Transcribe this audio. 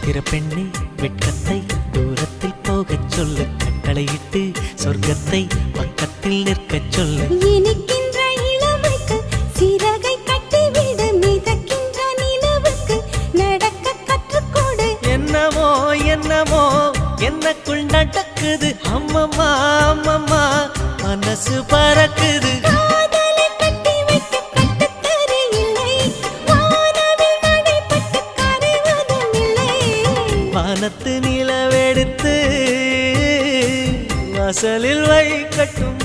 சித்திர பெண்ணே வெட்கத்தை தூரத்தில் போகச் சொல்லு, கட்டளையிட்டு சொர்க்கத்தை பக்கத்தில் நிற்கச் சொல்லு. இனிக்கின்ற இளமைக்கு சிறகை கட்டிவிடு, மிதக்கின்ற நிலவுக்கு நடக்க கற்றுக்கொடு. என்னமோ என்னமோ என்னக்குள் நடக்குது, அம்மம்மா அம்மம்மா மனசு பறக்குது. காதலை கட்டி வைக்க கட்டுத்தறி இல்லை, வானவில் நடைபட்டு கரைவதும் இல்லை. வானத்து நிலவெடுத்து வாசலில் வைக்கட்டும்.